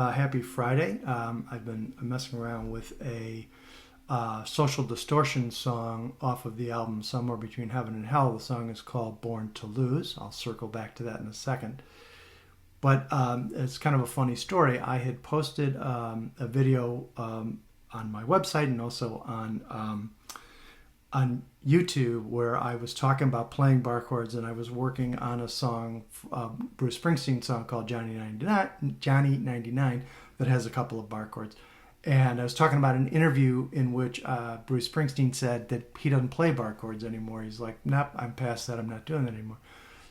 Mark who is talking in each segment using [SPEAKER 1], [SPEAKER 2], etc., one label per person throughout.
[SPEAKER 1] Happy Friday. I've been messing around with a Social Distortion song off of the album Somewhere Between Heaven and Hell. The song is called Born to Lose. I'll circle back to that in a second. But it's kind of a funny story. I had posted a video on my website and also on YouTube where I was talking about playing bar chords, and I was working on a song, Bruce Springsteen song called Johnny 99, that has a couple of bar chords. And I was talking about an interview in which Bruce Springsteen said that he doesn't play bar chords anymore. He's like, nope, I'm past that. I'm not doing that anymore.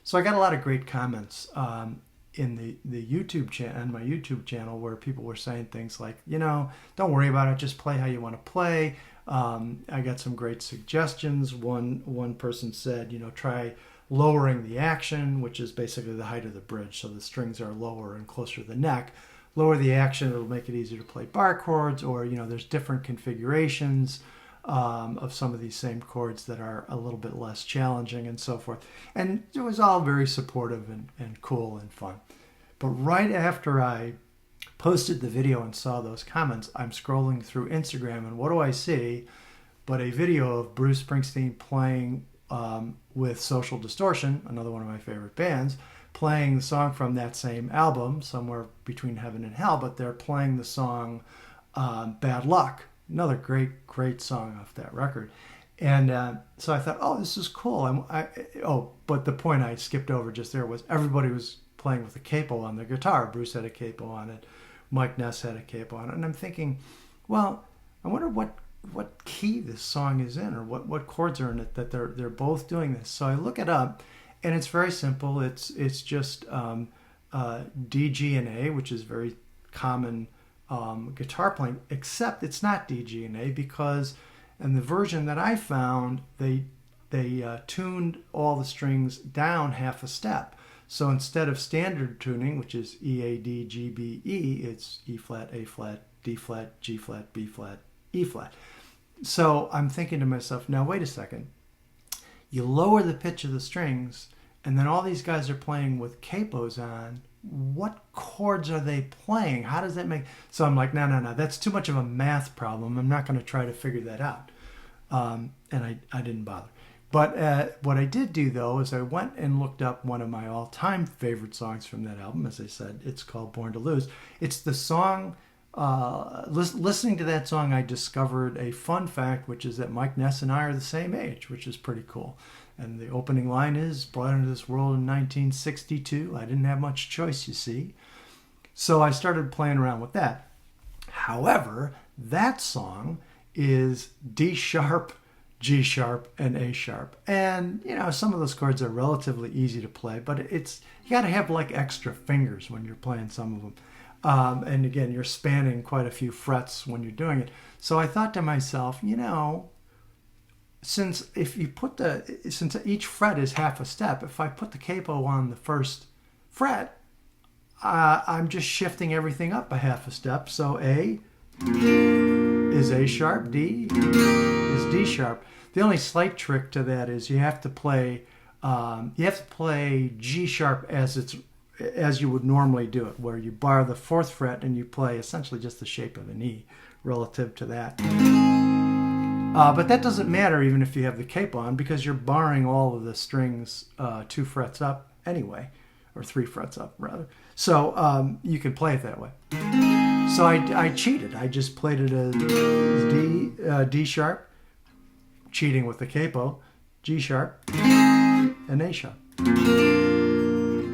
[SPEAKER 1] So I got a lot of great comments in the YouTube channel, on my YouTube channel, where people were saying things like, don't worry about it, just play how you want to play. I got some great suggestions. One person said, try lowering the action, which is basically the height of the bridge, so the strings are lower and closer to the neck. Lower the action, it'll make it easier to play bar chords, or there's different configurations of some of these same chords that are a little bit less challenging and so forth. And it was all very supportive and cool and fun. But right after I posted the video and saw those comments, I'm scrolling through Instagram, and what do I see but a video of Bruce Springsteen playing with Social Distortion, another one of my favorite bands, playing the song from that same album, Somewhere Between Heaven and Hell, but they're playing the song Bad Luck, another great song off that record. And so I thought, oh, this is cool. But the point I skipped over just there was everybody was playing with a capo on their guitar. Bruce had a capo on it. Mike Ness had a capo on it. And I'm thinking, well, I wonder what key this song is in, or what chords are in it that they're both doing this. So I look it up, and it's very simple. It's just D, G, and A, which is very common guitar playing, except it's not D, G, and A, because in the version that I found, they tuned all the strings down half a step. So instead of standard tuning, which is E, A, D, G, B, E, it's E flat, A flat, D flat, G flat, B flat, E flat. So I'm thinking to myself, now wait a second. You lower the pitch of the strings, and then all these guys are playing with capos on. What chords are they playing? How does that make... So I'm like, no, that's too much of a math problem. I'm not going to try to figure that out. And I didn't bother. But what I did do, though, is I went and looked up one of my all-time favorite songs from that album. As I said, it's called Born to Lose. It's the song... listening to that song, I discovered a fun fact, which is that Mike Ness and I are the same age, which is pretty cool. And the opening line is, brought into this world in 1962. I didn't have much choice, you see. So I started playing around with that. However, that song is D sharp, G sharp, and A sharp. And, some of those chords are relatively easy to play, but you got to have like extra fingers when you're playing some of them. And again, you're spanning quite a few frets when you're doing it. So I thought to myself, since each fret is half a step, if I put the capo on the first fret, I'm just shifting everything up a half a step. So A is A sharp, D is D sharp. The only slight trick to that is you have to play G sharp as you would normally do it, where you bar the fourth fret and you play essentially just the shape of an E relative to that. But that doesn't matter even if you have the capo on, because you're barring all of the strings 2 frets up anyway, or 3 frets up rather. So you can play it that way. So I cheated. I just played it as D sharp, cheating with the capo, G sharp, and A sharp.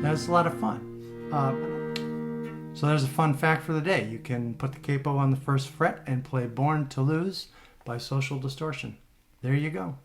[SPEAKER 1] That was a lot of fun. So there's a fun fact for the day. You can put the capo on the first fret and play Born to Lose by Social Distortion. There you go.